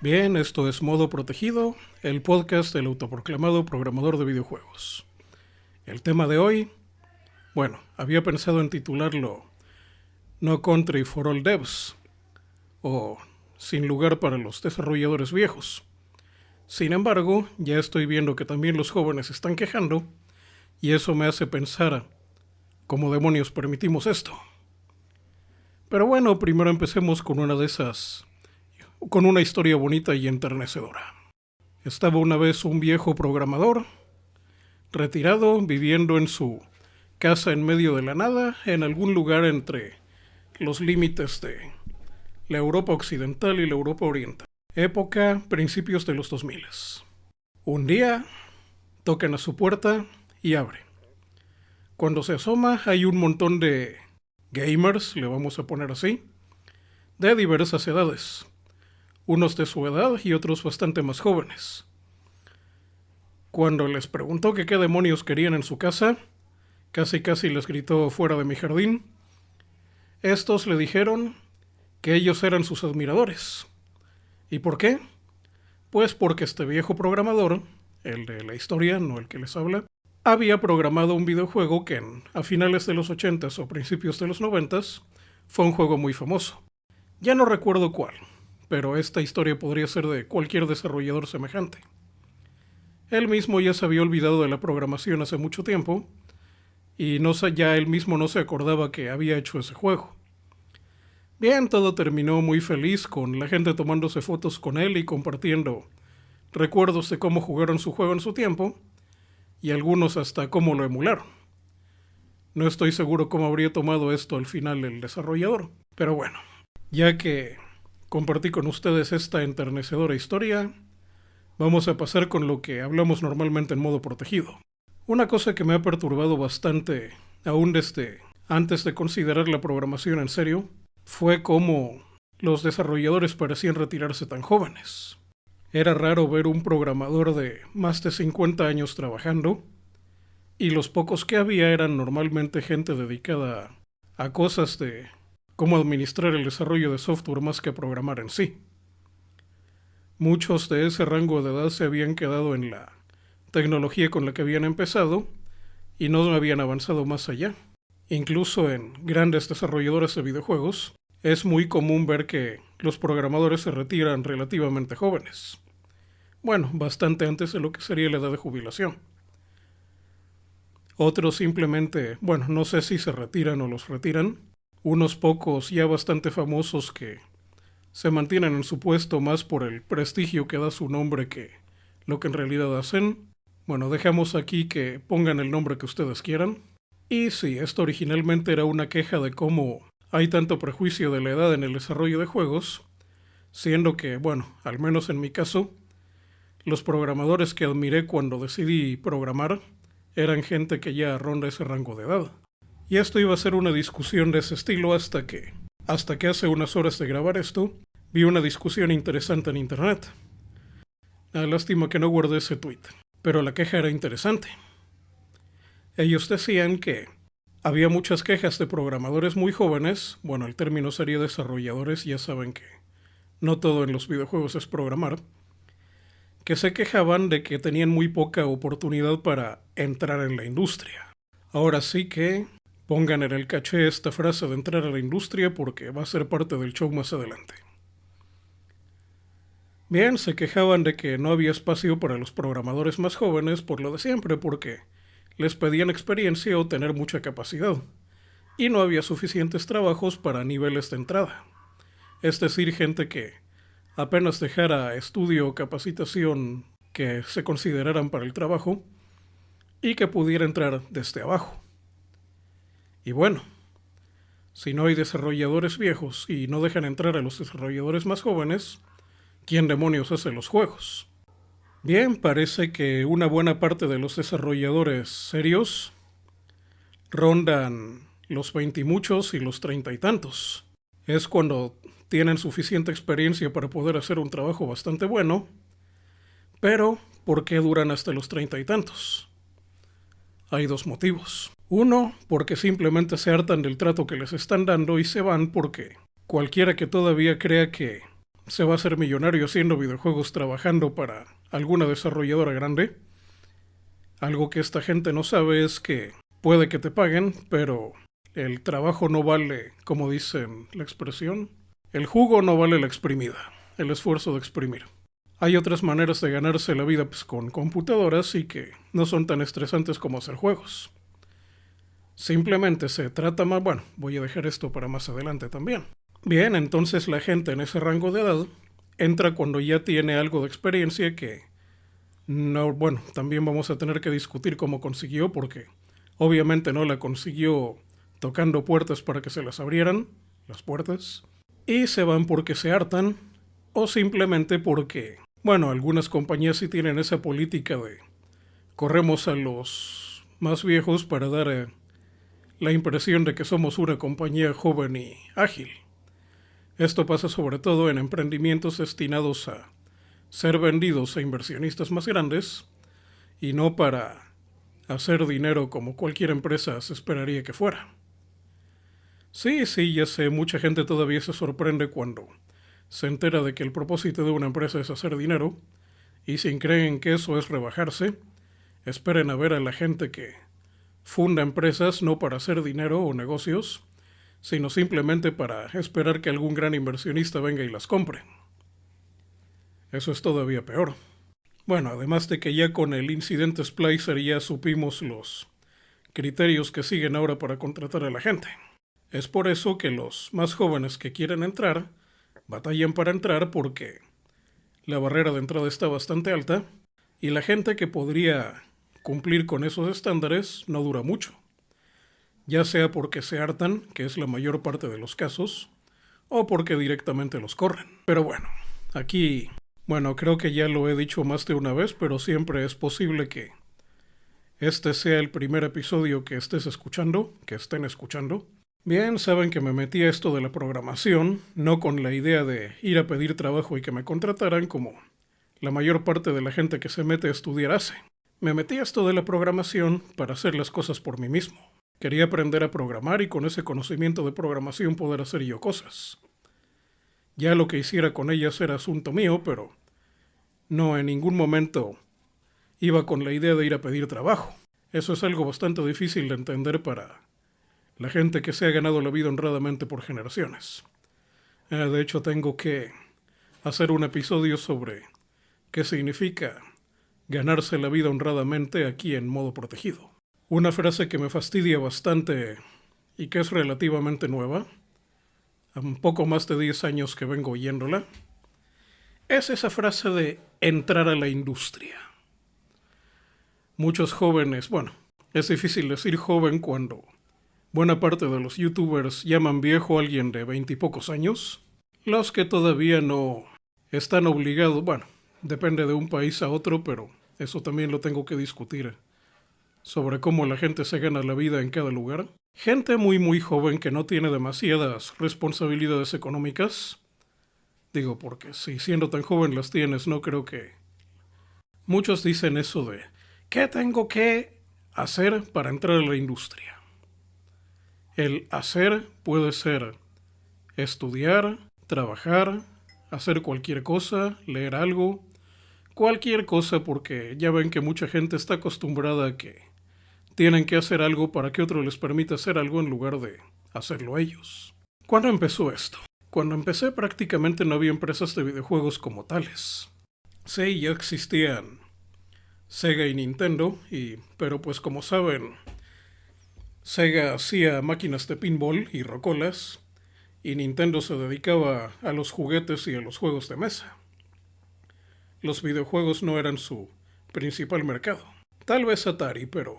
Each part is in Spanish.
Bien, esto es Modo Protegido, el podcast del autoproclamado programador de videojuegos. El tema de hoy, había pensado en titularlo No Country for All Devs, o Sin lugar para los desarrolladores viejos. Sin embargo, ya estoy viendo que también los jóvenes se están quejando, y eso me hace pensar, ¿cómo demonios permitimos esto? Pero bueno, primero empecemos con con una historia bonita y enternecedora. Estaba una vez un viejo programador, retirado, viviendo en su casa en medio de la nada, en algún lugar entre los límites de la Europa occidental y la Europa oriental. Época, principios de los 2000. Un día, tocan a su puerta y abre. Cuando se asoma, hay un montón de gamers, le vamos a poner así, de diversas edades. Unos de su edad y otros bastante más jóvenes. Cuando les preguntó que qué demonios querían en su casa, casi les gritó fuera de mi jardín. Estos le dijeron que ellos eran sus admiradores. ¿Y por qué? Pues porque este viejo programador, el de la historia, no el que les habla, había programado un videojuego que a finales de los 80s o principios de los 90s fue un juego muy famoso. Ya no recuerdo cuál, pero esta historia podría ser de cualquier desarrollador semejante. Él mismo ya se había olvidado de la programación hace mucho tiempo, y ya él mismo no se acordaba que había hecho ese juego. Bien, todo terminó muy feliz, con la gente tomándose fotos con él y compartiendo recuerdos de cómo jugaron su juego en su tiempo, y algunos hasta cómo lo emularon. No estoy seguro cómo habría tomado esto al final el desarrollador, pero bueno, ya que compartí con ustedes esta enternecedora historia, vamos a pasar con lo que hablamos normalmente en modo protegido. Una cosa que me ha perturbado bastante, aún desde antes de considerar la programación en serio, fue cómo los desarrolladores parecían retirarse tan jóvenes. Era raro ver un programador de más de 50 años trabajando, y los pocos que había eran normalmente gente dedicada a cosas de cómo administrar el desarrollo de software más que programar en sí. Muchos de ese rango de edad se habían quedado en la tecnología con la que habían empezado y no habían avanzado más allá. Incluso en grandes desarrolladores de videojuegos es muy común ver que los programadores se retiran relativamente jóvenes. Bueno, bastante antes de lo que sería la edad de jubilación. Otros simplemente, no sé si se retiran o los retiran. Unos pocos ya bastante famosos que se mantienen en su puesto más por el prestigio que da su nombre que lo que en realidad hacen. Bueno, dejamos aquí que pongan el nombre que ustedes quieran. Y sí, esto originalmente era una queja de cómo hay tanto prejuicio de la edad en el desarrollo de juegos, siendo que, al menos en mi caso, los programadores que admiré cuando decidí programar eran gente que ya ronda ese rango de edad. Y esto iba a ser una discusión de ese estilo hasta que hace unas horas de grabar esto, vi una discusión interesante en internet. Lástima que no guardé ese tweet, pero la queja era interesante. Ellos decían que había muchas quejas de programadores muy jóvenes, el término sería desarrolladores, ya saben que no todo en los videojuegos es programar, que se quejaban de que tenían muy poca oportunidad para entrar en la industria. Ahora sí que pongan en el caché esta frase de entrar a la industria porque va a ser parte del show más adelante. Bien, se quejaban de que no había espacio para los programadores más jóvenes por lo de siempre, porque les pedían experiencia o tener mucha capacidad, y no había suficientes trabajos para niveles de entrada. Es decir, gente que apenas dejara estudio o capacitación que se consideraran para el trabajo y que pudiera entrar desde abajo. Y bueno, si no hay desarrolladores viejos y no dejan entrar a los desarrolladores más jóvenes, ¿quién demonios hace los juegos? Bien, parece que una buena parte de los desarrolladores serios rondan los 20 y muchos y los 30 y tantos. Es cuando tienen suficiente experiencia para poder hacer un trabajo bastante bueno, pero ¿por qué duran hasta los 30 y tantos? Hay dos motivos. Uno, porque simplemente se hartan del trato que les están dando y se van porque cualquiera que todavía crea que se va a hacer millonario haciendo videojuegos trabajando para alguna desarrolladora grande. Algo que esta gente no sabe es que puede que te paguen, pero el trabajo no vale, como dicen la expresión, el jugo no vale la exprimida, el esfuerzo de exprimir. Hay otras maneras de ganarse la vida con computadoras y que no son tan estresantes como hacer juegos. Simplemente se trata más... Bueno, voy a dejar esto para más adelante también. Bien, entonces la gente en ese rango de edad entra cuando ya tiene algo de experiencia que... No, bueno, también vamos a tener que discutir cómo consiguió, porque obviamente no la consiguió tocando puertas para que se las abrieran, las puertas, y se van porque se hartan, o simplemente porque, bueno, algunas compañías sí tienen esa política de corremos a los más viejos para dar la impresión de que somos una compañía joven y ágil. Esto pasa sobre todo en emprendimientos destinados a ser vendidos a inversionistas más grandes y no para hacer dinero como cualquier empresa se esperaría que fuera. Sí, ya sé, mucha gente todavía se sorprende cuando se entera de que el propósito de una empresa es hacer dinero, y si creen que eso es rebajarse, esperen a ver a la gente que funda empresas no para hacer dinero o negocios, sino simplemente para esperar que algún gran inversionista venga y las compre. Eso es todavía peor. Bueno, además de que ya con el incidente Splicer ya supimos los criterios que siguen ahora para contratar a la gente. Es por eso que los más jóvenes que quieren entrar batallan para entrar, porque la barrera de entrada está bastante alta y la gente que podría cumplir con esos estándares no dura mucho, ya sea porque se hartan, que es la mayor parte de los casos, o porque directamente los corren. Pero bueno, aquí, creo que ya lo he dicho más de una vez, pero siempre es posible que este sea el primer episodio que estén escuchando. Bien, saben que me metí a esto de la programación, no con la idea de ir a pedir trabajo y que me contrataran como la mayor parte de la gente que se mete a estudiar hace. Me metí a esto de la programación para hacer las cosas por mí mismo. Quería aprender a programar y con ese conocimiento de programación poder hacer yo cosas. Ya lo que hiciera con ellas era asunto mío, pero no en ningún momento iba con la idea de ir a pedir trabajo. Eso es algo bastante difícil de entender para la gente que se ha ganado la vida honradamente por generaciones. De hecho, tengo que hacer un episodio sobre qué significa ganarse la vida honradamente aquí en modo protegido. Una frase que me fastidia bastante y que es relativamente nueva, un poco más de 10 años que vengo oyéndola, es esa frase de entrar a la industria. Muchos jóvenes, es difícil decir joven cuando buena parte de los youtubers llaman viejo a alguien de 20 y pocos años. Los que todavía no están obligados, depende de un país a otro, pero eso también lo tengo que discutir, sobre cómo la gente se gana la vida en cada lugar. Gente muy joven que no tiene demasiadas responsabilidades económicas. Digo, porque si siendo tan joven las tienes, no creo que... Muchos dicen eso de, ¿qué tengo que hacer para entrar a la industria? El hacer puede ser estudiar, trabajar, hacer cualquier cosa, leer algo, cualquier cosa, porque ya ven que mucha gente está acostumbrada a que tienen que hacer algo para que otro les permita hacer algo en lugar de hacerlo ellos. ¿Cuándo empezó esto? Cuando empecé prácticamente no había empresas de videojuegos como tales. Sí, ya existían Sega y Nintendo, pero pues como saben, Sega hacía máquinas de pinball y rocolas, y Nintendo se dedicaba a los juguetes y a los juegos de mesa. Los videojuegos no eran su principal mercado. Tal vez Atari, pero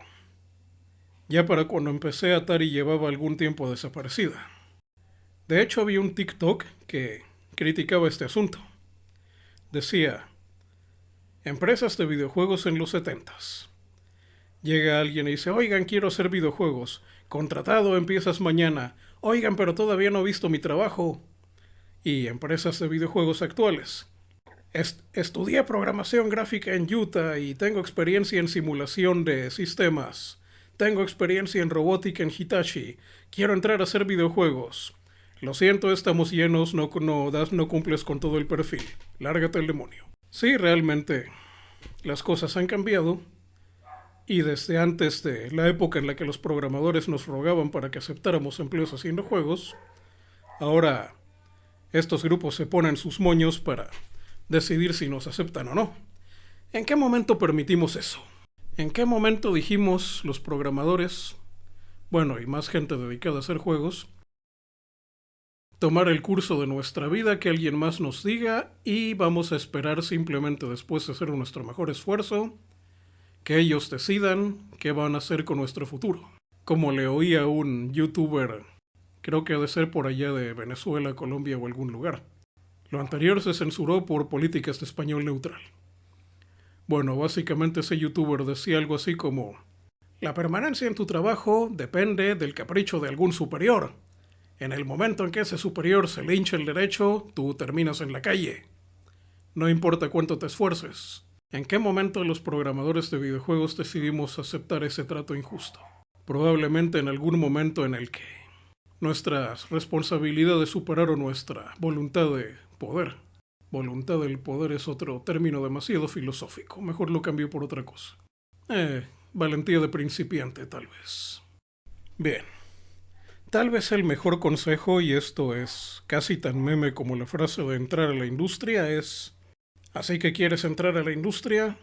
ya para cuando empecé Atari llevaba algún tiempo desaparecida. De hecho, había un TikTok que criticaba este asunto. Decía, empresas de videojuegos en los 70s. Llega alguien y dice, oigan, quiero hacer videojuegos. Contratado, empiezas mañana. Oigan, pero todavía no he visto mi trabajo. Y empresas de videojuegos actuales. Estudié programación gráfica en Utah y tengo experiencia en simulación de sistemas. Tengo experiencia en robótica en Hitachi. Quiero entrar a hacer videojuegos. Lo siento, estamos llenos, no cumples con todo el perfil. Lárgate el demonio. Sí, realmente las cosas han cambiado y desde antes de la época en la que los programadores nos rogaban para que aceptáramos empleos haciendo juegos, ahora estos grupos se ponen sus moños para decidir si nos aceptan o no. ¿En qué momento permitimos eso? ¿En qué momento dijimos los programadores, bueno, y más gente dedicada a hacer juegos, tomar el curso de nuestra vida que alguien más nos diga y vamos a esperar simplemente después de hacer nuestro mejor esfuerzo que ellos decidan qué van a hacer con nuestro futuro? Como le oí a un youtuber, creo que ha de ser por allá de Venezuela, Colombia o algún lugar. Lo anterior se censuró por políticas de español neutral. Bueno, básicamente ese youtuber decía algo así como: la permanencia en tu trabajo depende del capricho de algún superior. En el momento en que ese superior se le hincha el derecho, tú terminas en la calle. No importa cuánto te esfuerces. ¿En qué momento los programadores de videojuegos decidimos aceptar ese trato injusto? Probablemente en algún momento en el que nuestra responsabilidad de superar o nuestra voluntad de poder. Voluntad del poder es otro término demasiado filosófico. Mejor lo cambio por otra cosa. Valentía de principiante, tal vez. Bien. Tal vez el mejor consejo, y esto es casi tan meme como la frase de entrar a la industria, es: ¿así que quieres entrar a la industria?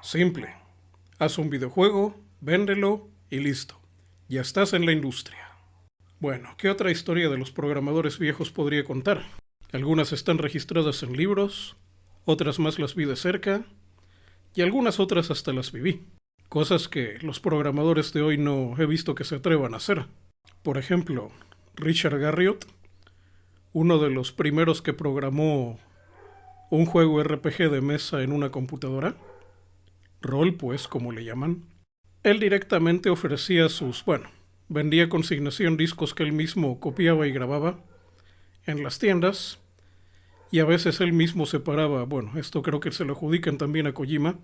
Simple. Haz un videojuego, véndelo y listo. Ya estás en la industria. Bueno, ¿qué otra historia de los programadores viejos podría contar? Algunas están registradas en libros, otras más las vi de cerca, y algunas otras hasta las viví. Cosas que los programadores de hoy no he visto que se atrevan a hacer. Por ejemplo, Richard Garriott, uno de los primeros que programó un juego RPG de mesa en una computadora, rol pues como le llaman, él directamente ofrecía vendía consignación discos que él mismo copiaba y grababa en las tiendas, y a veces él mismo separaba, esto creo que se lo adjudican también a Kojima,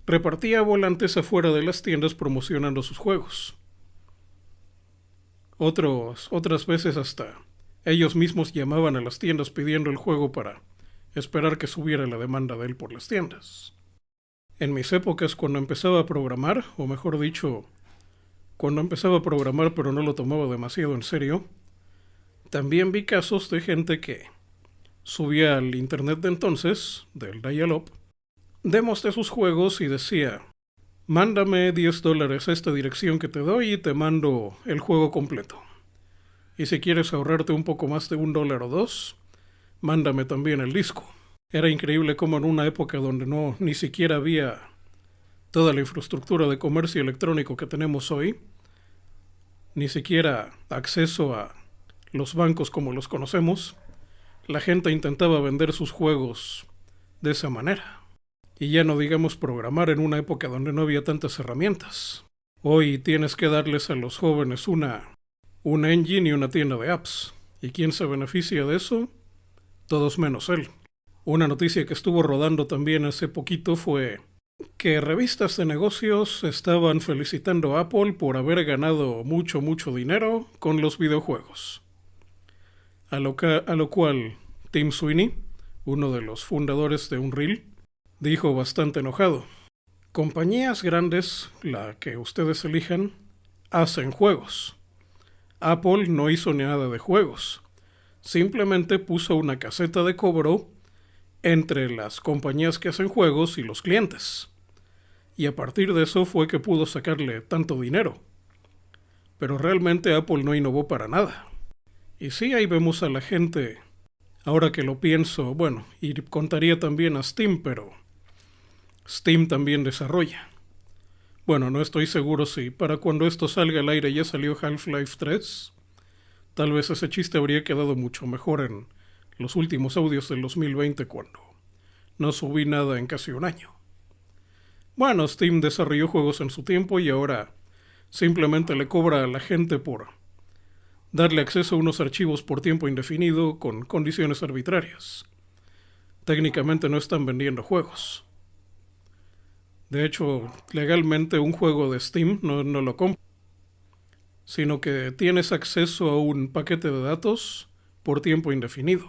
repartía volantes afuera de las tiendas promocionando sus juegos. Otras veces hasta ellos mismos llamaban a las tiendas pidiendo el juego para esperar que subiera la demanda de él por las tiendas. En mis épocas, cuando empezaba a programar, o mejor dicho, cuando empezaba a programar pero no lo tomaba demasiado en serio, también vi casos de gente que subía al internet de entonces, del dial-up, demos de sus juegos y decía: mándame $10 a esta dirección que te doy y te mando el juego completo. Y si quieres ahorrarte un poco más de $1 o $2, mándame también el disco. Era increíble cómo en una época donde ni siquiera había toda la infraestructura de comercio electrónico que tenemos hoy, ni siquiera acceso a los bancos como los conocemos, la gente intentaba vender sus juegos de esa manera. Y ya no digamos programar en una época donde no había tantas herramientas. Hoy tienes que darles a los jóvenes una engine y una tienda de apps. ¿Y quién se beneficia de eso? Todos menos él. Una noticia que estuvo rodando también hace poquito fue que revistas de negocios estaban felicitando a Apple por haber ganado mucho dinero con los videojuegos. A lo cual Tim Sweeney, uno de los fundadores de Unreal, dijo bastante enojado: compañías grandes, la que ustedes elijan, hacen juegos. Apple no hizo nada de juegos. Simplemente puso una caseta de cobro entre las compañías que hacen juegos y los clientes. Y a partir de eso fue que pudo sacarle tanto dinero. Pero realmente Apple no innovó para nada. Y sí, ahí vemos a la gente, ahora que lo pienso, y contaría también a Steam, pero Steam también desarrolla. No estoy seguro si para cuando esto salga al aire ya salió Half-Life 3. Tal vez ese chiste habría quedado mucho mejor en los últimos audios del 2020 cuando no subí nada en casi un año. Steam desarrolló juegos en su tiempo y ahora simplemente le cobra a la gente por darle acceso a unos archivos por tiempo indefinido con condiciones arbitrarias. Técnicamente no están vendiendo juegos. De hecho, legalmente un juego de Steam no lo compra. sino que tienes acceso a un paquete de datos por tiempo indefinido.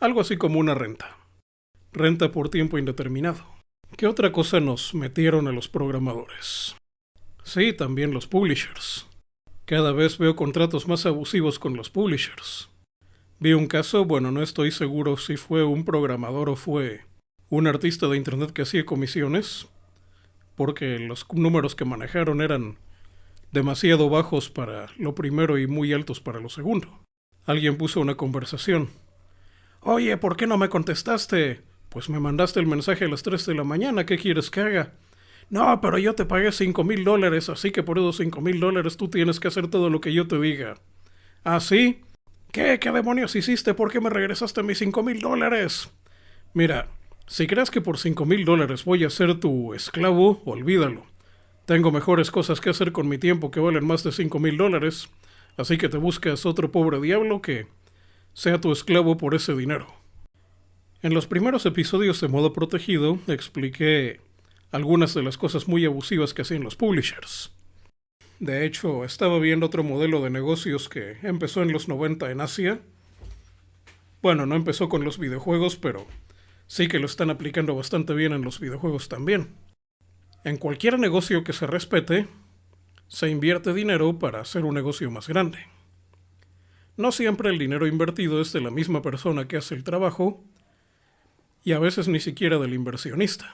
Algo así como una renta. Renta por tiempo indeterminado. ¿Qué otra cosa nos metieron a los programadores? Sí, también los publishers. Cada vez veo contratos más abusivos con los publishers. Vi un caso, bueno, no estoy seguro si fue un programador o fue un artista de internet que hacía comisiones, porque los números que manejaron eran demasiado bajos para lo primero y muy altos para lo segundo. Alguien puso una conversación. Oye, ¿por qué no me contestaste? Pues me mandaste el mensaje a las 3 de la mañana, ¿qué quieres que haga? No, pero yo te pagué $5,000, así que por esos $5,000 tú tienes que hacer todo lo que yo te diga. ¿Ah, sí? ¿Qué demonios hiciste? ¿Por qué me regresaste mis $5,000? Mira, si crees que por $5,000 voy a ser tu esclavo, olvídalo. Tengo mejores cosas que hacer con mi tiempo que valen más de $5,000, así que te buscas otro pobre diablo que sea tu esclavo por ese dinero. En los primeros episodios de Modo Protegido expliqué algunas de las cosas muy abusivas que hacían los publishers. De hecho, estaba viendo otro modelo de negocios que empezó en los 90 en Asia. Bueno, no empezó con los videojuegos, pero sí que lo están aplicando bastante bien en los videojuegos también. En cualquier negocio que se respete, se invierte dinero para hacer un negocio más grande. No siempre el dinero invertido es de la misma persona que hace el trabajo, y a veces ni siquiera del inversionista.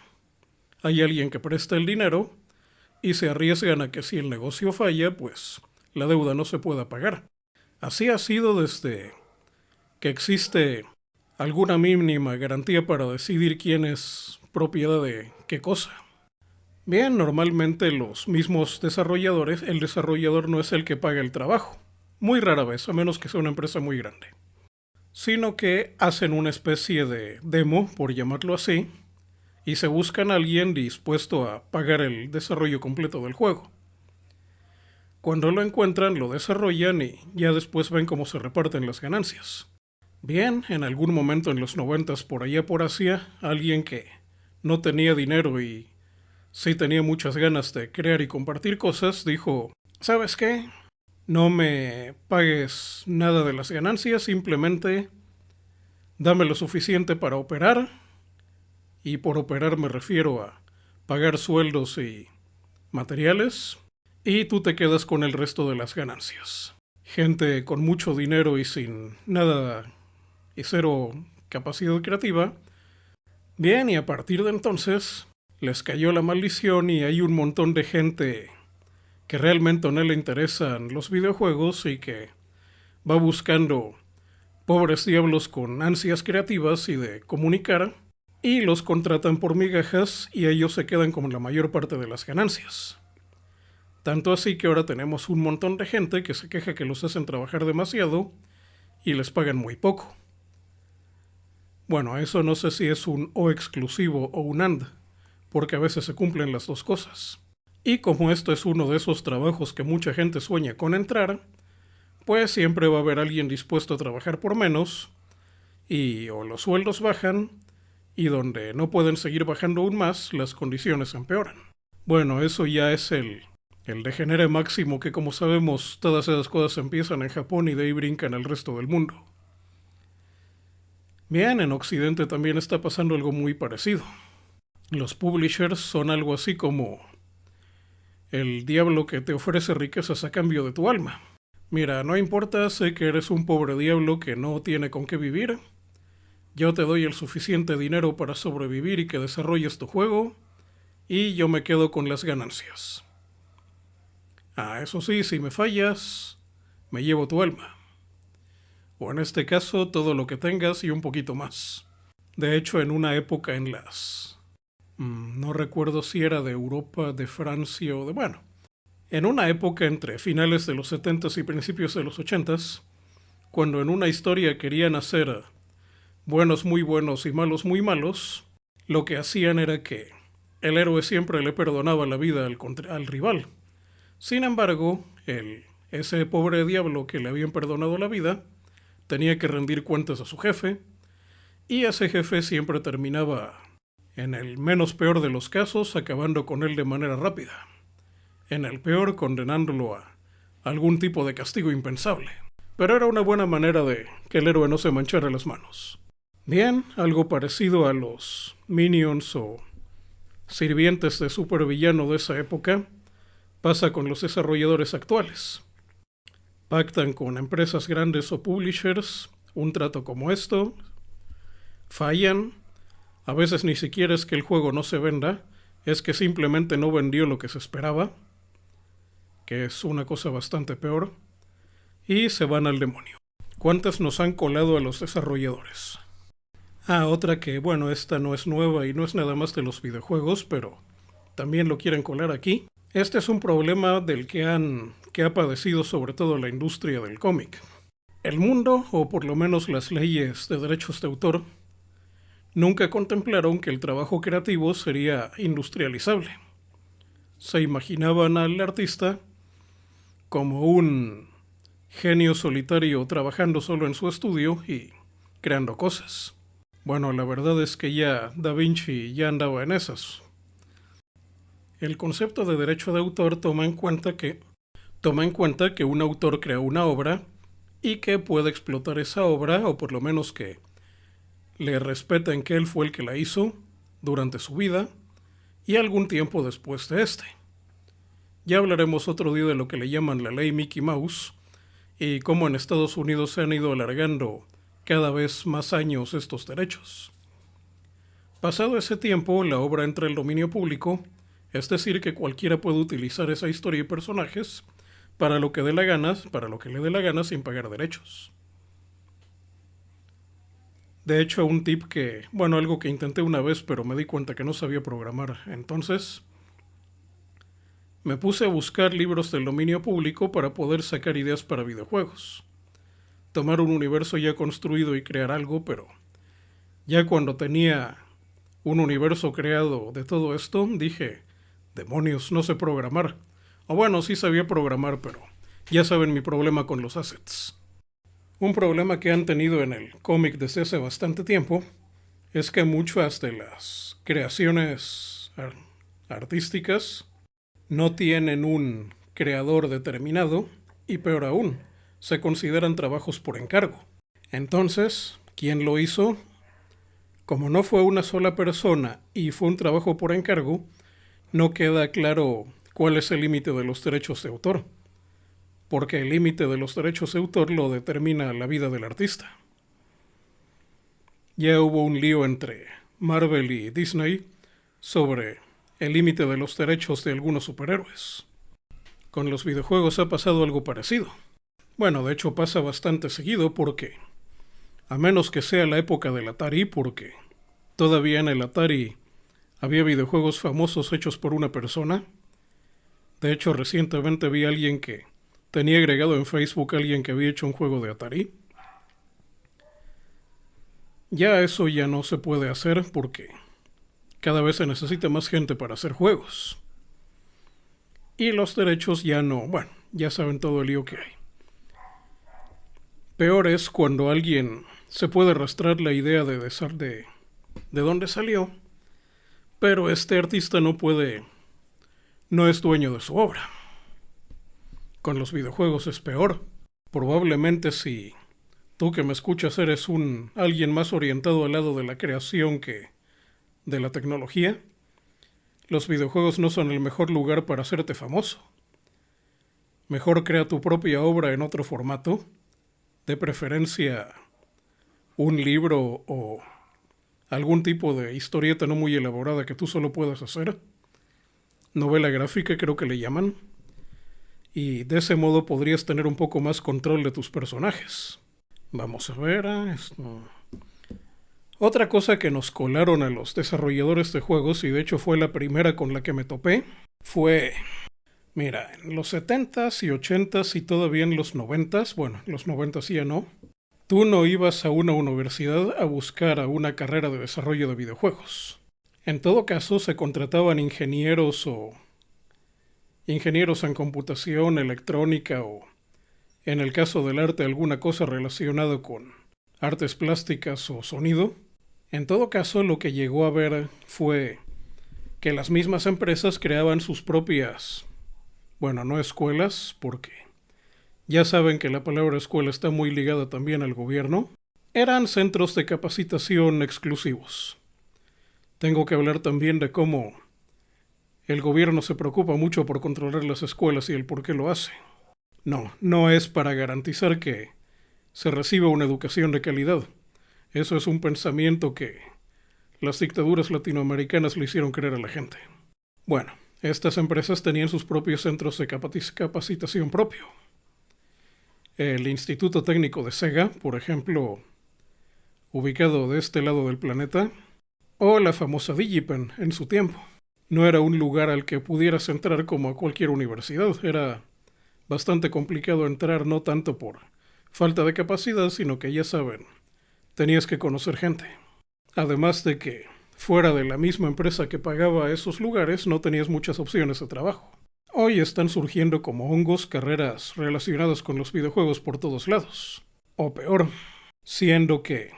Hay alguien que presta el dinero y se arriesgan a que si el negocio falla, pues la deuda no se pueda pagar. Así ha sido desde que existe alguna mínima garantía para decidir quién es propiedad de qué cosa. Bien, normalmente los mismos desarrolladores, el desarrollador no es el que paga el trabajo. Muy rara vez, a menos que sea una empresa muy grande. Sino que hacen una especie de demo, por llamarlo así, y se buscan a alguien dispuesto a pagar el desarrollo completo del juego. Cuando lo encuentran, lo desarrollan y ya después ven cómo se reparten las ganancias. Bien, en algún momento en los 90s por allá por Asia, alguien que no tenía dinero y sí tenía muchas ganas de crear y compartir cosas, dijo, ¿sabes qué? No me pagues nada de las ganancias, simplemente dame lo suficiente para operar, y por operar me refiero a pagar sueldos y materiales, y tú te quedas con el resto de las ganancias. Gente con mucho dinero y sin nada y cero capacidad creativa. Bien, y a partir de entonces les cayó la maldición y hay un montón de gente que realmente no le interesan los videojuegos y que va buscando pobres diablos con ansias creativas y de comunicar, y los contratan por migajas y ellos se quedan con la mayor parte de las ganancias. Tanto así que ahora tenemos un montón de gente que se queja que los hacen trabajar demasiado y les pagan muy poco. Bueno, eso no sé si es un o exclusivo o un and, porque a veces se cumplen las dos cosas. Y como esto es uno de esos trabajos que mucha gente sueña con entrar, pues siempre va a haber alguien dispuesto a trabajar por menos, y o los sueldos bajan, y donde no pueden seguir bajando aún más, las condiciones empeoran. Bueno, eso ya es el degenere máximo que, como sabemos, todas esas cosas empiezan en Japón y de ahí brincan al resto del mundo. Bien, en Occidente también está pasando algo muy parecido. Los publishers son algo así como el diablo que te ofrece riquezas a cambio de tu alma. Mira, no importa, sé que eres un pobre diablo que no tiene con qué vivir. Yo te doy el suficiente dinero para sobrevivir y que desarrolles tu juego, y yo me quedo con las ganancias. Ah, eso sí, si me fallas, me llevo tu alma. O en este caso, todo lo que tengas y un poquito más. De hecho, en una época en las... no recuerdo si era de Europa, de Francia o de... Bueno, en una época entre finales de los 70s y principios de los 80s, cuando en una historia querían hacer buenos muy buenos y malos muy malos, lo que hacían era que el héroe siempre le perdonaba la vida al rival. Sin embargo, ese pobre diablo que le habían perdonado la vida tenía que rendir cuentas a su jefe, y ese jefe siempre terminaba, en el menos peor de los casos, acabando con él de manera rápida. En el peor, condenándolo a algún tipo de castigo impensable. Pero era una buena manera de que el héroe no se manchara las manos. Bien, algo parecido a los minions o sirvientes de supervillano de esa época pasa con los desarrolladores actuales. Pactan con empresas grandes o publishers un trato como esto, fallan, a veces ni siquiera es que el juego no se venda, es que simplemente no vendió lo que se esperaba, que es una cosa bastante peor, y se van al demonio. ¿Cuántas nos han colado a los desarrolladores? Otra que, bueno, esta no es nueva y no es nada más de los videojuegos, pero también lo quieren colar aquí. Este es un problema del que ha padecido sobre todo la industria del cómic. El mundo, o por lo menos las leyes de derechos de autor, nunca contemplaron que el trabajo creativo sería industrializable. Se imaginaban al artista como un genio solitario trabajando solo en su estudio y creando cosas. Bueno, la verdad es que ya Da Vinci ya andaba en esas. El concepto de derecho de autor toma en cuenta que un autor crea una obra y que puede explotar esa obra, o por lo menos que le respeten que él fue el que la hizo durante su vida y algún tiempo después de este. Ya hablaremos otro día de lo que le llaman la ley Mickey Mouse y cómo en Estados Unidos se han ido alargando cada vez más años estos derechos. Pasado ese tiempo, la obra entra al dominio público, es decir, que cualquiera puede utilizar esa historia y personajes para lo que le dé la gana sin pagar derechos. De hecho, un tip algo que intenté una vez pero me di cuenta que no sabía programar. Entonces, me puse a buscar libros del dominio público para poder sacar ideas para videojuegos. Tomar un universo ya construido y crear algo, pero ya cuando tenía un universo creado de todo esto, dije, demonios, no sé programar. O bueno, sí sabía programar, pero ya saben mi problema con los assets. Un problema que han tenido en el cómic desde hace bastante tiempo es que muchas de las creaciones artísticas no tienen un creador determinado y peor aún, se consideran trabajos por encargo. Entonces, ¿quién lo hizo? Como no fue una sola persona y fue un trabajo por encargo, no queda claro cuál es el límite de los derechos de autor, porque el límite de los derechos de autor lo determina la vida del artista. Ya hubo un lío entre Marvel y Disney sobre el límite de los derechos de algunos superhéroes. Con los videojuegos ha pasado algo parecido. Bueno, de hecho pasa bastante seguido porque, a menos que sea la época del Atari, porque todavía en el Atari había videojuegos famosos hechos por una persona. De hecho, recientemente vi a alguien que tenía agregado en Facebook a alguien que había hecho un juego de Atari. Ya eso ya no se puede hacer porque cada vez se necesita más gente para hacer juegos. Y los derechos ya no, ya saben todo el lío que hay. Peor es cuando alguien se puede arrastrar la idea de dónde salió, pero este artista no es dueño de su obra. Con los videojuegos es peor. Probablemente si tú que me escuchas eres alguien más orientado al lado de la creación que de la tecnología, los videojuegos no son el mejor lugar para hacerte famoso. Mejor crea tu propia obra en otro formato, de preferencia un libro o algún tipo de historieta no muy elaborada que tú solo puedas hacer. Novela gráfica creo que le llaman. Y de ese modo podrías tener un poco más control de tus personajes. Vamos a ver esto. Otra cosa que nos colaron a los desarrolladores de juegos, y de hecho fue la primera con la que me topé, fue, mira, en los 70s y 80s y todavía en los 90s, los 90s ya no, tú no ibas a una universidad a buscar a una carrera de desarrollo de videojuegos. En todo caso se contrataban ingenieros en computación, electrónica o, en el caso del arte, alguna cosa relacionada con artes plásticas o sonido. En todo caso, lo que llegó a ver fue que las mismas empresas creaban sus propias, no escuelas, porque ya saben que la palabra escuela está muy ligada también al gobierno, eran centros de capacitación exclusivos. Tengo que hablar también de cómo el gobierno se preocupa mucho por controlar las escuelas y el por qué lo hace. No es para garantizar que se reciba una educación de calidad. Eso es un pensamiento que las dictaduras latinoamericanas le hicieron creer a la gente. Bueno, estas empresas tenían sus propios centros de capacitación propio. El Instituto Técnico de Sega, por ejemplo, ubicado de este lado del planeta, o la famosa Digipen en su tiempo. No era un lugar al que pudieras entrar como a cualquier universidad. Era bastante complicado entrar, no tanto por falta de capacidad, sino que ya saben, tenías que conocer gente. Además de que, fuera de la misma empresa que pagaba esos lugares, no tenías muchas opciones de trabajo. Hoy están surgiendo como hongos carreras relacionadas con los videojuegos por todos lados. O peor, siendo que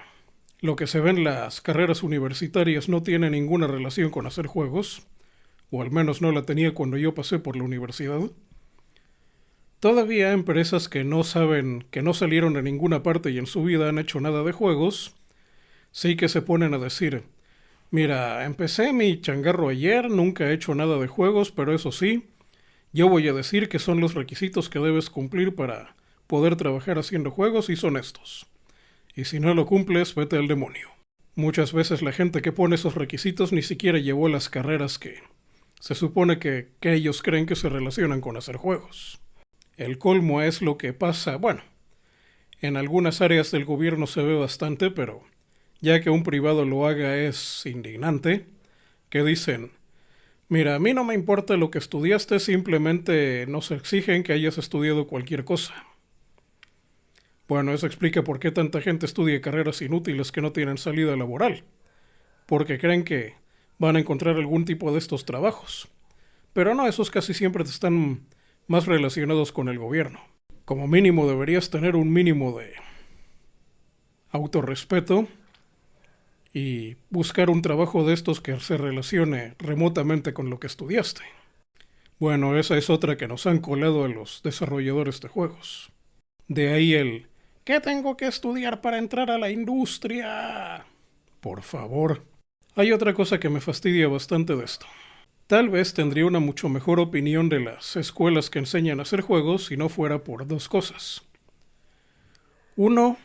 lo que se ve en las carreras universitarias no tiene ninguna relación con hacer juegos, o al menos no la tenía cuando yo pasé por la universidad. Todavía empresas que no saben, que no salieron de ninguna parte y en su vida han hecho nada de juegos, sí que se ponen a decir, mira, empecé mi changarro ayer, nunca he hecho nada de juegos, pero eso sí, yo voy a decir que son los requisitos que debes cumplir para poder trabajar haciendo juegos y son estos. Y si no lo cumples, vete al demonio. Muchas veces la gente que pone esos requisitos ni siquiera llevó las carreras que se supone que ellos creen que se relacionan con hacer juegos. El colmo es lo que pasa, bueno, en algunas áreas del gobierno se ve bastante, pero ya que un privado lo haga es indignante, que dicen, mira, a mí no me importa lo que estudiaste, simplemente nos exigen que hayas estudiado cualquier cosa. Bueno, eso explica por qué tanta gente estudia carreras inútiles que no tienen salida laboral, porque creen que van a encontrar algún tipo de estos trabajos. Pero no, esos casi siempre están más relacionados con el gobierno. Como mínimo deberías tener un mínimo de autorrespeto y buscar un trabajo de estos que se relacione remotamente con lo que estudiaste. Bueno, esa es otra que nos han colado a los desarrolladores de juegos. De ahí el ¿qué tengo que estudiar para entrar a la industria? Por favor. Hay otra cosa que me fastidia bastante de esto. Tal vez tendría una mucho mejor opinión de las escuelas que enseñan a hacer juegos si no fuera por dos cosas. Uno,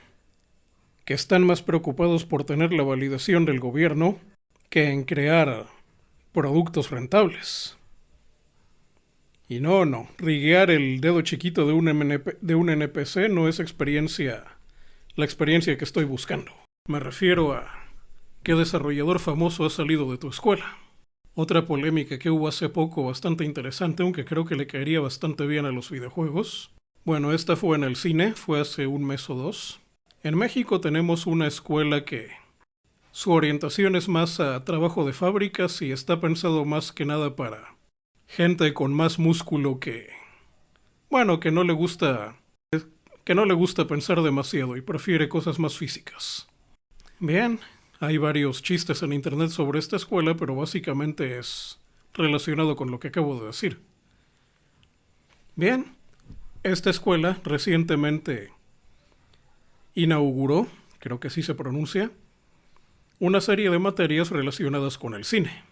que están más preocupados por tener la validación del gobierno que en crear productos rentables. Y no, riguear el dedo chiquito de un NPC no es la experiencia que estoy buscando. Me refiero a qué desarrollador famoso ha salido de tu escuela. Otra polémica que hubo hace poco bastante interesante, aunque creo que le caería bastante bien a los videojuegos. Bueno, esta fue en el cine, fue hace un mes o dos. En México tenemos una escuela que su orientación es más a trabajo de fábricas y está pensado más que nada para gente con más músculo que no le gusta pensar demasiado y prefiere cosas más físicas. Bien, hay varios chistes en internet sobre esta escuela, pero básicamente es relacionado con lo que acabo de decir. Bien, esta escuela recientemente inauguró, creo que así se pronuncia, una serie de materias relacionadas con el cine.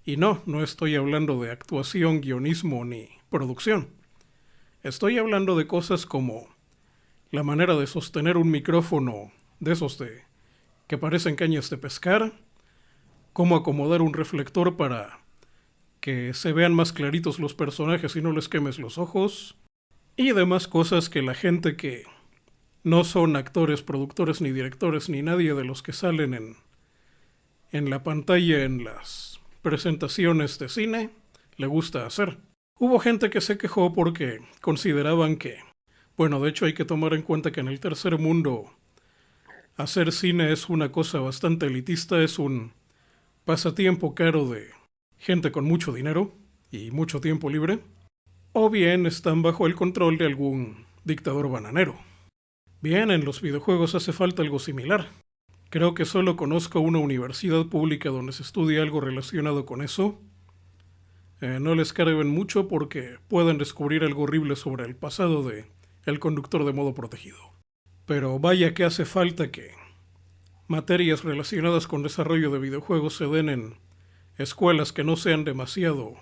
Y no estoy hablando de actuación, guionismo ni producción. Estoy hablando de cosas como la manera de sostener un micrófono de esos que parecen cañas de pescar, cómo acomodar un reflector para que se vean más claritos los personajes y no les quemes los ojos, y demás cosas que la gente que no son actores, productores ni directores ni nadie de los que salen en la pantalla en las presentaciones de cine le gusta hacer. Hubo gente que se quejó porque consideraban que, de hecho hay que tomar en cuenta que en el tercer mundo hacer cine es una cosa bastante elitista, es un pasatiempo caro de gente con mucho dinero y mucho tiempo libre, o bien están bajo el control de algún dictador bananero. Bien, en los videojuegos hace falta algo similar. Creo que solo conozco una universidad pública donde se estudia algo relacionado con eso. No les carguen mucho porque pueden descubrir algo horrible sobre el pasado de el conductor de modo protegido. Pero vaya que hace falta que materias relacionadas con desarrollo de videojuegos se den en escuelas que no sean demasiado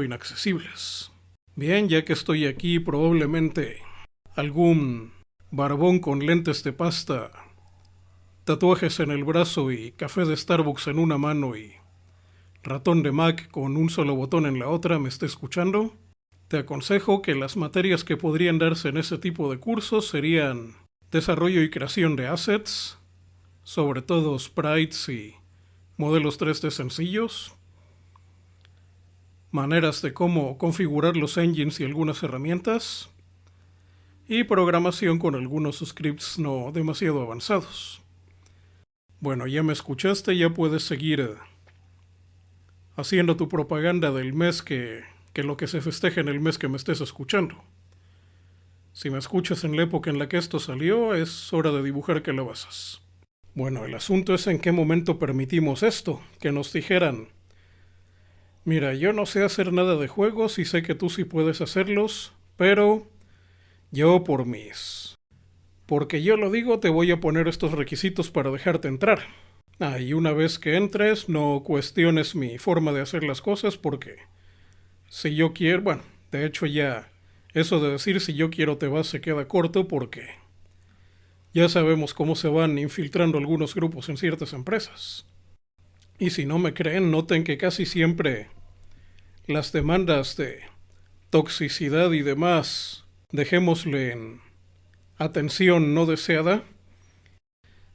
inaccesibles. Bien, ya que estoy aquí, probablemente algún barbón con lentes de pasta, tatuajes en el brazo y café de Starbucks en una mano y ratón de Mac con un solo botón en la otra me esté escuchando. Te aconsejo que las materias que podrían darse en ese tipo de cursos serían desarrollo y creación de assets, sobre todo sprites y modelos 3D sencillos, maneras de cómo configurar los engines y algunas herramientas, y programación con algunos scripts no demasiado avanzados. Bueno, ya me escuchaste, ya puedes seguir haciendo tu propaganda del mes que lo que se festeja en el mes que me estés escuchando. Si me escuchas en la época en la que esto salió, es hora de dibujar calabazas. Bueno, el asunto es en qué momento permitimos esto, que nos dijeran: mira, yo no sé hacer nada de juegos y sé que tú sí puedes hacerlos, pero yo porque yo lo digo, te voy a poner estos requisitos para dejarte entrar. Y una vez que entres, no cuestiones mi forma de hacer las cosas porque si yo quiero, de hecho ya eso de decir si yo quiero te vas se queda corto porque ya sabemos cómo se van infiltrando algunos grupos en ciertas empresas. Y si no me creen, noten que casi siempre las demandas de toxicidad y demás, dejémosle en atención no deseada,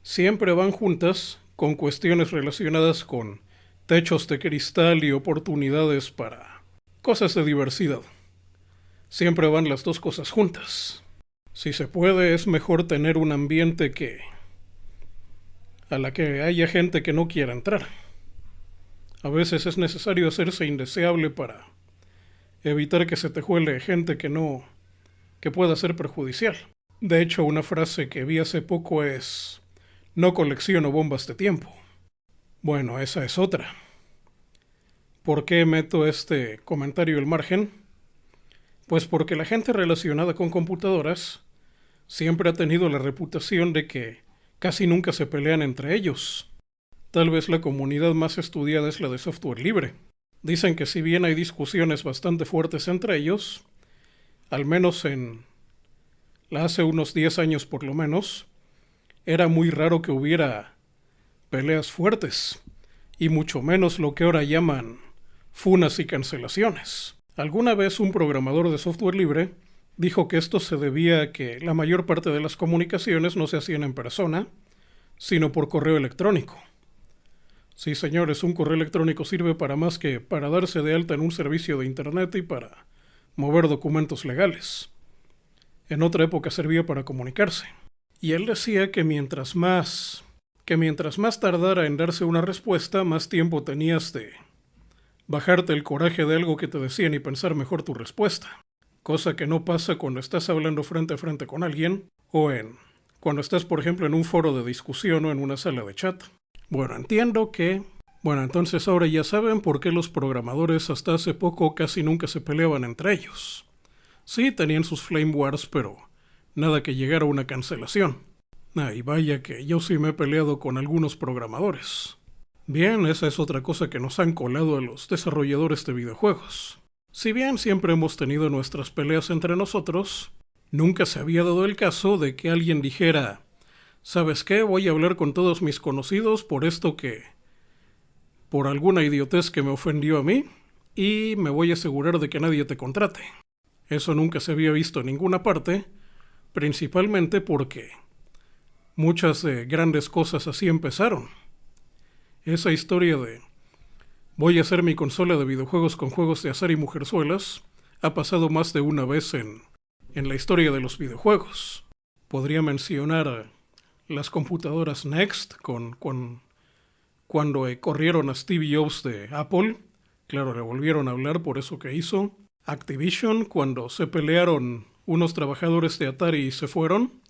siempre van juntas con cuestiones relacionadas con techos de cristal y oportunidades para cosas de diversidad. Siempre van las dos cosas juntas. Si se puede, es mejor tener un ambiente a la que haya gente que no quiera entrar. A veces es necesario hacerse indeseable para evitar que se te cuele gente que pueda ser perjudicial. De hecho, una frase que vi hace poco es: no colecciono bombas de tiempo. Bueno, esa es otra. ¿Por qué meto este comentario al margen? Pues porque la gente relacionada con computadoras siempre ha tenido la reputación de que casi nunca se pelean entre ellos. Tal vez la comunidad más estudiada es la de software libre. Dicen que si bien hay discusiones bastante fuertes entre ellos, al menos hace unos 10 años por lo menos, era muy raro que hubiera peleas fuertes, y mucho menos lo que ahora llaman funas y cancelaciones. Alguna vez un programador de software libre dijo que esto se debía a que la mayor parte de las comunicaciones no se hacían en persona, sino por correo electrónico. Sí, señores, un correo electrónico sirve para más que para darse de alta en un servicio de internet y para mover documentos legales. En otra época servía para comunicarse. Y él decía que mientras más tardara en darse una respuesta, más tiempo tenías de bajarte el coraje de algo que te decían y pensar mejor tu respuesta. Cosa que no pasa cuando estás hablando frente a frente con alguien o cuando estás, por ejemplo, en un foro de discusión o en una sala de chat. Bueno, entonces ahora ya saben por qué los programadores hasta hace poco casi nunca se peleaban entre ellos. Sí, tenían sus flame wars, pero nada que llegara a una cancelación. Y vaya que yo sí me he peleado con algunos programadores. Bien, esa es otra cosa que nos han colado a los desarrolladores de videojuegos. Si bien siempre hemos tenido nuestras peleas entre nosotros, nunca se había dado el caso de que alguien dijera: ¿sabes qué? Voy a hablar con todos mis conocidos por alguna idiotez que me ofendió a mí, y me voy a asegurar de que nadie te contrate. Eso nunca se había visto en ninguna parte, principalmente porque muchas grandes cosas así empezaron. Esa historia de voy a hacer mi consola de videojuegos con juegos de azar y mujerzuelas ha pasado más de una vez en la historia de los videojuegos. Podría mencionar las computadoras Next cuando corrieron a Steve Jobs de Apple. Claro, le volvieron a hablar por eso que hizo. Activision, cuando se pelearon unos trabajadores de Atari y se fueron.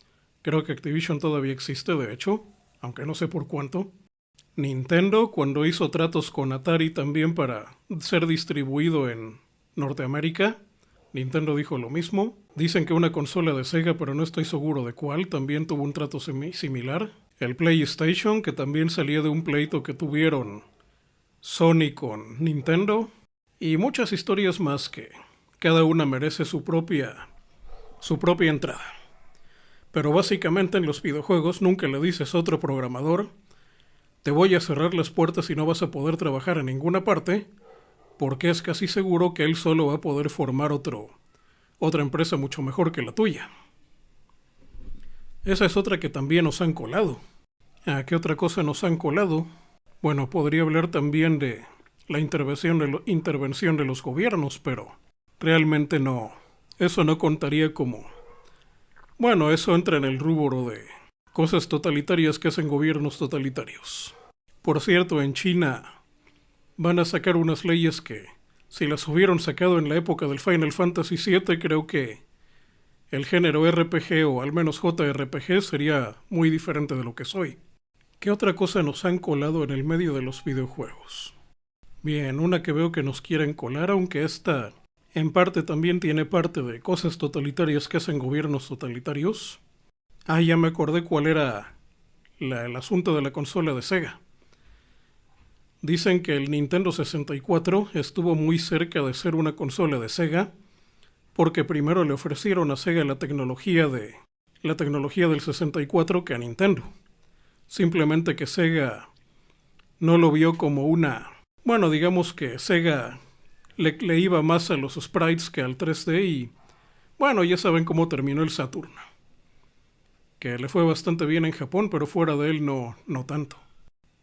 Creo que Activision todavía existe, de hecho, aunque no sé por cuánto. Nintendo, cuando hizo tratos con Atari también para ser distribuido en Norteamérica. Nintendo dijo lo mismo. Dicen que una consola de Sega, pero no estoy seguro de cuál, también tuvo un trato similar. El PlayStation, que también salía de un pleito que tuvieron Sony con Nintendo. Y muchas historias más que cada una merece su propia entrada. Pero básicamente en los videojuegos nunca le dices a otro programador: te voy a cerrar las puertas y no vas a poder trabajar en ninguna parte, porque es casi seguro que él solo va a poder formar otra empresa mucho mejor que la tuya. Esa es otra que también nos han colado. ¿A qué otra cosa nos han colado? Bueno, podría hablar también de la intervención de los gobiernos, pero realmente no. Eso no contaría como... Bueno, eso entra en el rubro de cosas totalitarias que hacen gobiernos totalitarios. Por cierto, en China van a sacar unas leyes que, si las hubieran sacado en la época del Final Fantasy VII, creo que el género RPG o al menos JRPG sería muy diferente de lo que soy. ¿Qué otra cosa nos han colado en el medio de los videojuegos? Bien, una que veo que nos quieren colar, aunque esta en parte también tiene parte de cosas totalitarias que hacen gobiernos totalitarios. Ya me acordé cuál era el asunto de la consola de Sega. Dicen que el Nintendo 64 estuvo muy cerca de ser una consola de Sega, porque primero le ofrecieron a Sega la tecnología del 64 que a Nintendo. Simplemente que Sega no lo vio como una... Bueno, digamos que Sega le iba más a los sprites que al 3D y... Bueno, ya saben cómo terminó el Saturn. Que le fue bastante bien en Japón, pero fuera de él no tanto.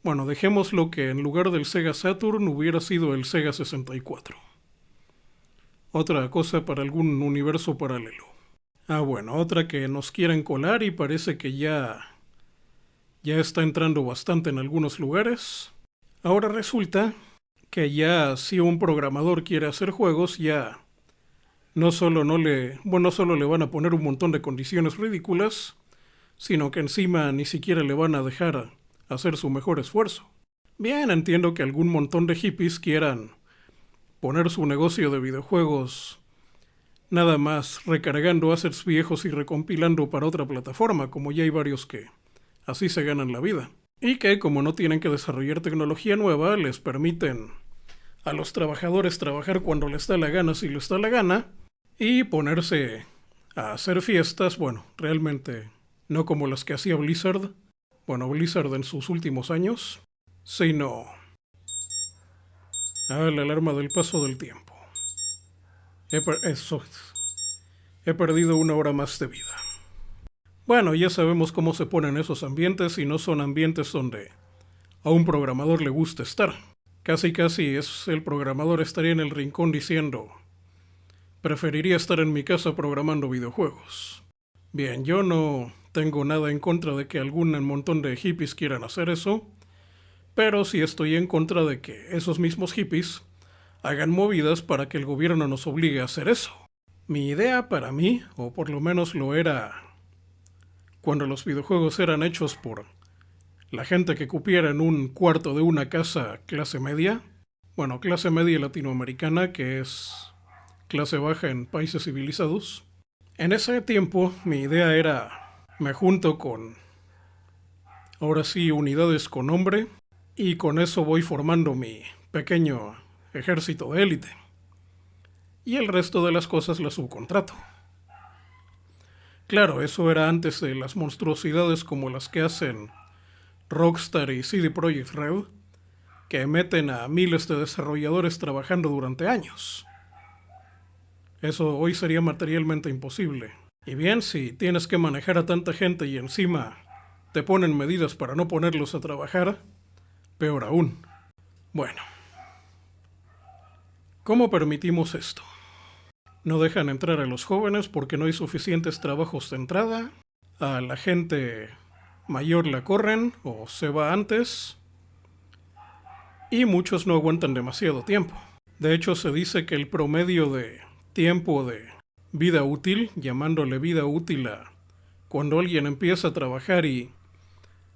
Bueno, dejémoslo que en lugar del Sega Saturn hubiera sido el Sega 64. Otra cosa para algún universo paralelo. Bueno, otra que nos quieren colar y parece que ya está entrando bastante en algunos lugares. Ahora resulta que ya si un programador quiere hacer juegos, ya no solo le van a poner un montón de condiciones ridículas, sino que encima ni siquiera le van a dejar hacer su mejor esfuerzo. Bien, entiendo que algún montón de hippies quieran poner su negocio de videojuegos nada más recargando assets viejos y recompilando para otra plataforma, como ya hay varios que así se ganan la vida. Y que como no tienen que desarrollar tecnología nueva, les permiten a los trabajadores trabajar cuando les da la gana, si les da la gana, y ponerse a hacer fiestas, bueno, realmente no como las que hacía Blizzard, Blizzard en sus últimos años, sino la alarma del paso del tiempo. He perdido 1 hora más de vida. Bueno, ya sabemos cómo se ponen esos ambientes y no son ambientes donde a un programador le gusta estar. Casi es el programador estaría en el rincón diciendo: preferiría estar en mi casa programando videojuegos. Bien, yo no tengo nada en contra de que algún montón de hippies quieran hacer eso, pero sí estoy en contra de que esos mismos hippies hagan movidas para que el gobierno nos obligue a hacer eso. Mi idea para mí, o por lo menos lo era cuando los videojuegos eran hechos por la gente que cupiera en un cuarto de una casa clase media, clase media latinoamericana, que es clase baja en países civilizados. En ese tiempo mi idea era: me junto con, ahora sí, unidades con nombre, y con eso voy formando mi pequeño ejército de élite. Y el resto de las cosas las subcontrato. Claro, eso era antes de las monstruosidades como las que hacen Rockstar y CD Projekt Red, que meten a miles de desarrolladores trabajando durante años. Eso hoy sería materialmente imposible. Y bien, si tienes que manejar a tanta gente y encima te ponen medidas para no ponerlos a trabajar, peor aún. Bueno, ¿cómo permitimos esto? No dejan entrar a los jóvenes porque no hay suficientes trabajos de entrada. A la gente mayor la corren o se va antes. Y muchos no aguantan demasiado tiempo. De hecho, se dice que el promedio de tiempo de vida útil, llamándole vida útil a cuando alguien empieza a trabajar y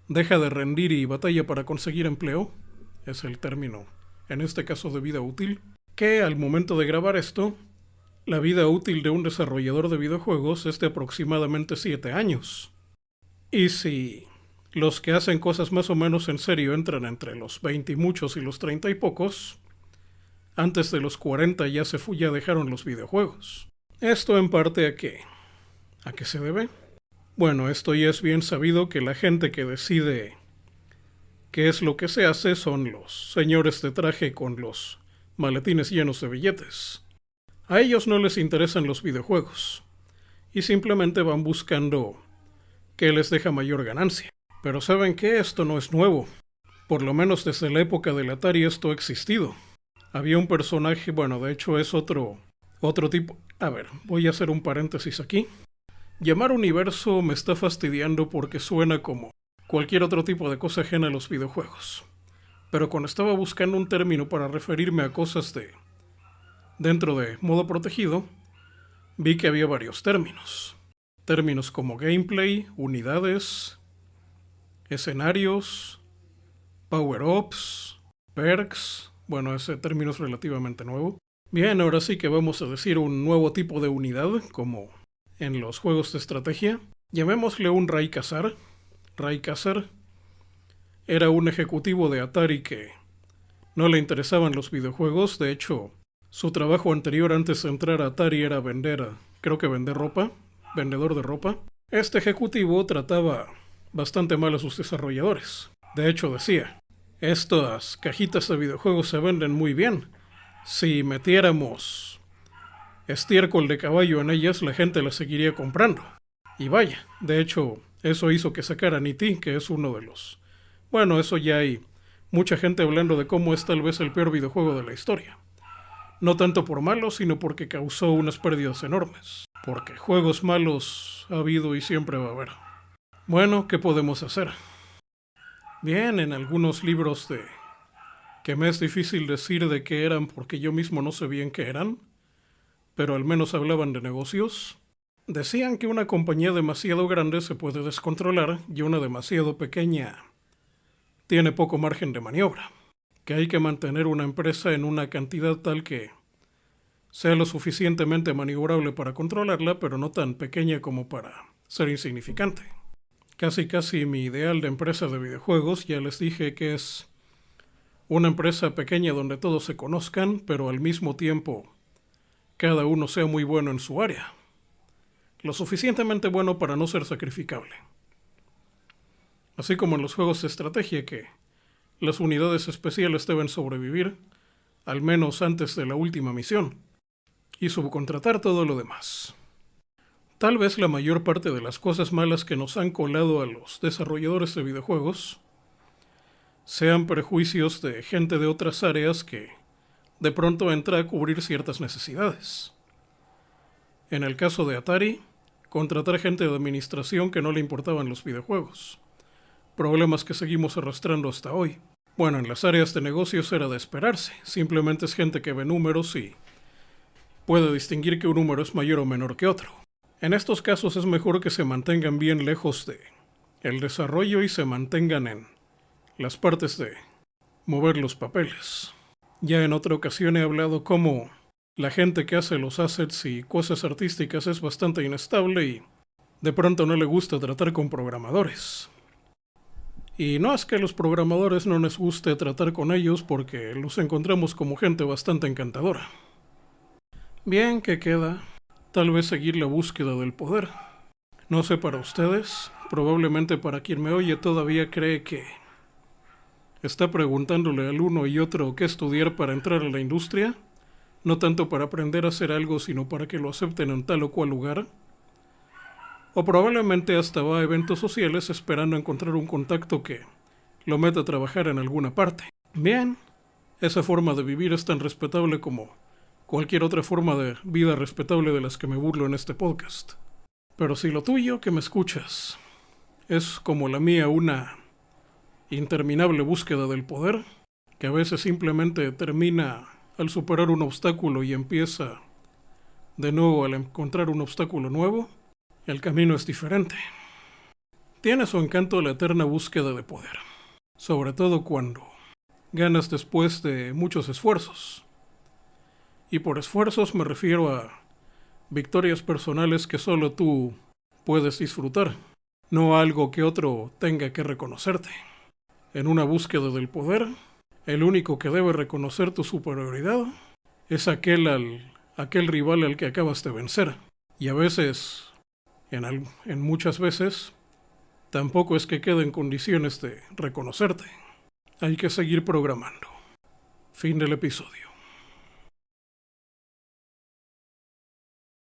deja de rendir y batalla para conseguir empleo, es el término, en este caso de vida útil, que al momento de grabar esto, la vida útil de un desarrollador de videojuegos es de aproximadamente 7 años. Y si los que hacen cosas más o menos en serio entran entre los 20 y muchos y los 30 y pocos, antes de los 40 ya dejaron los videojuegos. ¿Esto en parte a qué? ¿A qué se debe? Bueno, esto ya es bien sabido que la gente que decide qué es lo que se hace son los señores de traje con los maletines llenos de billetes. A ellos no les interesan los videojuegos y simplemente van buscando qué les deja mayor ganancia. Pero ¿saben qué? Esto no es nuevo. Por lo menos desde la época del Atari esto ha existido. Había un personaje, bueno, de hecho es otro tipo. A ver, voy a hacer un paréntesis aquí. Llamar universo me está fastidiando porque suena como cualquier otro tipo de cosa ajena a los videojuegos. Pero cuando estaba buscando un término para referirme a cosas dentro de modo protegido, vi que había varios términos. Términos como gameplay, unidades, escenarios, power-ups, perks. Bueno, ese término es relativamente nuevo. Bien, ahora sí que vamos a decir un nuevo tipo de unidad, como en los juegos de estrategia. Llamémosle un Raikazar. Raikazar era un ejecutivo de Atari que no le interesaban los videojuegos. De hecho, su trabajo anterior antes de entrar a Atari era vender ropa, vendedor de ropa. Este ejecutivo trataba bastante mal a sus desarrolladores. De hecho decía, estas cajitas de videojuegos se venden muy bien. Si metiéramos estiércol de caballo en ellas, la gente las seguiría comprando. Y vaya, de hecho, eso hizo que sacaran E.T., que es uno de los... Bueno, eso ya hay mucha gente hablando de cómo es tal vez el peor videojuego de la historia. No tanto por malo, sino porque causó unas pérdidas enormes. Porque juegos malos ha habido y siempre va a haber. Bueno, ¿qué podemos hacer? Bien, en algunos libros que me es difícil decir de qué eran porque yo mismo no sé bien qué eran, pero al menos hablaban de negocios, decían que una compañía demasiado grande se puede descontrolar y una demasiado pequeña tiene poco margen de maniobra, que hay que mantener una empresa en una cantidad tal que sea lo suficientemente maniobrable para controlarla, pero no tan pequeña como para ser insignificante. Casi mi ideal de empresa de videojuegos, ya les dije que es una empresa pequeña donde todos se conozcan, pero al mismo tiempo cada uno sea muy bueno en su área. Lo suficientemente bueno para no ser sacrificable. Así como en los juegos de estrategia que las unidades especiales deben sobrevivir, al menos antes de la última misión, y subcontratar todo lo demás. Tal vez la mayor parte de las cosas malas que nos han colado a los desarrolladores de videojuegos sean prejuicios de gente de otras áreas que de pronto entra a cubrir ciertas necesidades. En el caso de Atari, contratar gente de administración que no le importaban los videojuegos. Problemas que seguimos arrastrando hasta hoy. Bueno, en las áreas de negocios era de esperarse. Simplemente es gente que ve números y puede distinguir que un número es mayor o menor que otro. En estos casos es mejor que se mantengan bien lejos de el desarrollo y se mantengan en las partes de mover los papeles. Ya en otra ocasión he hablado cómo la gente que hace los assets y cosas artísticas es bastante inestable y de pronto no le gusta tratar con programadores. Y no es que a los programadores no les guste tratar con ellos porque los encontramos como gente bastante encantadora. Bien, ¿qué queda? Tal vez seguir la búsqueda del poder. No sé para ustedes, probablemente para quien me oye todavía cree que está preguntándole al uno y otro qué estudiar para entrar a la industria, no tanto para aprender a hacer algo, sino para que lo acepten en tal o cual lugar. O probablemente hasta va a eventos sociales esperando encontrar un contacto que lo meta a trabajar en alguna parte. Bien, esa forma de vivir es tan respetable como cualquier otra forma de vida respetable de las que me burlo en este podcast. Pero si lo tuyo, que me escuchas, es como la mía una interminable búsqueda del poder, que a veces simplemente termina al superar un obstáculo y empieza de nuevo al encontrar un obstáculo nuevo, el camino es diferente. Tiene su encanto la eterna búsqueda de poder, sobre todo cuando ganas después de muchos esfuerzos. Y por esfuerzos me refiero a victorias personales que solo tú puedes disfrutar, no algo que otro tenga que reconocerte. En una búsqueda del poder, el único que debe reconocer tu superioridad es aquel rival al que acabas de vencer. Y a veces, en muchas veces, tampoco es que quede en condiciones de reconocerte. Hay que seguir programando. Fin del episodio.